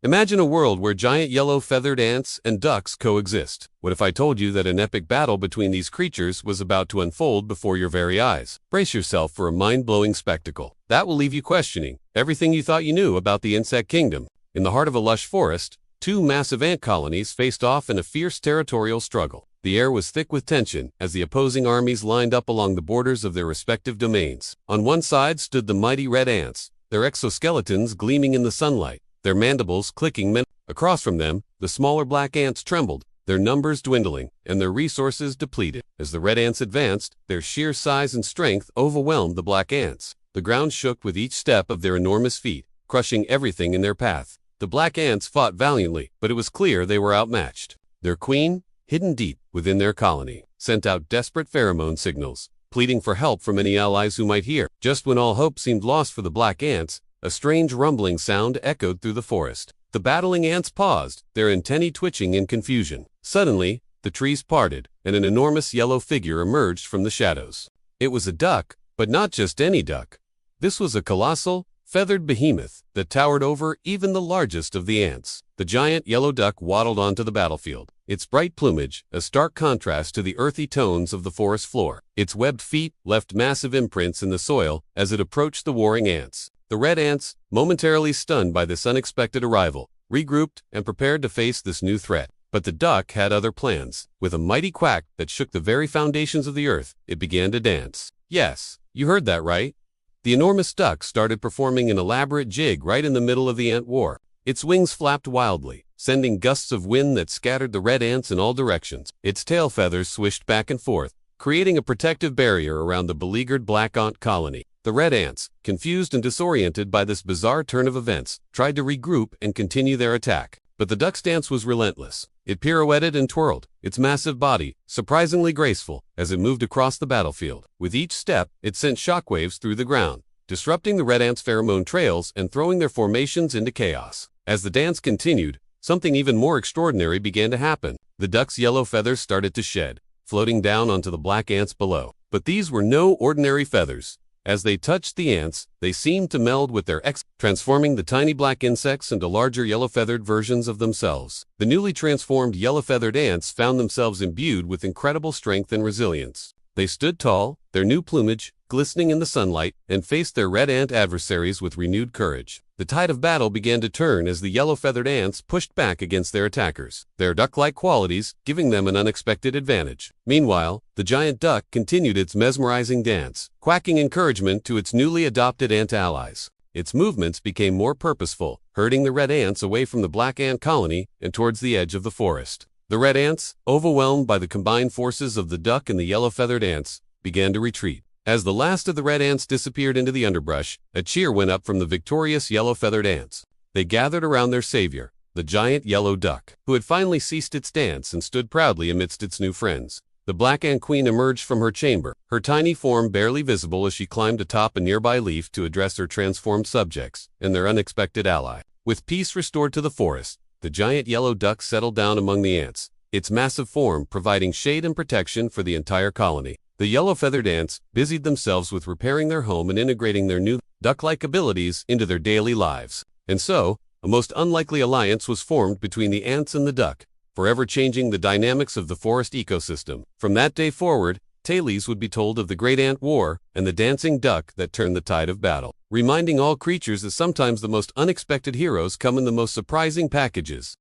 Imagine a world where giant yellow feathered ants and ducks coexist. What if I told you that an epic battle between these creatures was about to unfold before your very eyes? Brace yourself for a mind-blowing spectacle that will leave you questioning everything you thought you knew about the insect kingdom. In the heart of a lush forest, two massive ant colonies faced off in a fierce territorial struggle. The air was thick with tension as the opposing armies lined up along the borders of their respective domains. On one side stood the mighty red ants, their exoskeletons gleaming in the sunlight, their mandibles clicking. Across from them, the smaller black ants trembled, their numbers dwindling and their resources depleted. As the red ants advanced, their sheer size and strength overwhelmed the black ants. The ground shook with each step of their enormous feet, crushing everything in their path. The black ants fought valiantly, but it was clear they were outmatched. Their queen, hidden deep within their colony, sent out desperate pheromone signals, pleading for help from any allies who might hear. Just when all hope seemed lost for the black ants, a strange rumbling sound echoed through the forest. The battling ants paused, their antennae twitching in confusion. Suddenly, the trees parted, and an enormous yellow figure emerged from the shadows. It was a duck, but not just any duck. This was a colossal, feathered behemoth that towered over even the largest of the ants. The giant yellow duck waddled onto the battlefield, its bright plumage a stark contrast to the earthy tones of the forest floor. Its webbed feet left massive imprints in the soil as it approached the warring ants. The red ants, momentarily stunned by this unexpected arrival, regrouped and prepared to face this new threat. But the duck had other plans. With a mighty quack that shook the very foundations of the earth, it began to dance. Yes, you heard that right. The enormous duck started performing an elaborate jig right in the middle of the ant war. Its wings flapped wildly, sending gusts of wind that scattered the red ants in all directions. Its tail feathers swished back and forth, creating a protective barrier around the beleaguered black ant colony. The red ants, confused and disoriented by this bizarre turn of events, tried to regroup and continue their attack. But the duck's dance was relentless. It pirouetted and twirled, its massive body surprisingly graceful as it moved across the battlefield. With each step, it sent shockwaves through the ground, disrupting the red ants' pheromone trails and throwing their formations into chaos. As the dance continued, something even more extraordinary began to happen. The duck's yellow feathers started to shed, floating down onto the black ants below. But these were no ordinary feathers. As they touched the ants, they seemed to meld with their transforming the tiny black insects into larger yellow-feathered versions of themselves. The newly transformed yellow-feathered ants found themselves imbued with incredible strength and resilience. They stood tall, their new plumage glistening in the sunlight, and faced their red ant adversaries with renewed courage. The tide of battle began to turn as the yellow-feathered ants pushed back against their attackers, their duck-like qualities giving them an unexpected advantage. Meanwhile, the giant duck continued its mesmerizing dance, quacking encouragement to its newly adopted ant allies. Its movements became more purposeful, herding the red ants away from the black ant colony and towards the edge of the forest. The red ants, overwhelmed by the combined forces of the duck and the yellow-feathered ants, began to retreat. As the last of the red ants disappeared into the underbrush, a cheer went up from the victorious yellow-feathered ants. They gathered around their savior, the giant yellow duck, who had finally ceased its dance and stood proudly amidst its new friends. The black ant queen emerged from her chamber, her tiny form barely visible as she climbed atop a nearby leaf to address her transformed subjects and their unexpected ally. With peace restored to the forest, the giant yellow duck settled down among the ants, its massive form providing shade and protection for the entire colony. The yellow-feathered ants busied themselves with repairing their home and integrating their new duck-like abilities into their daily lives. And so, a most unlikely alliance was formed between the ants and the duck, forever changing the dynamics of the forest ecosystem. From that day forward, tales would be told of the Great Ant War and the dancing duck that turned the tide of battle, reminding all creatures that sometimes the most unexpected heroes come in the most surprising packages.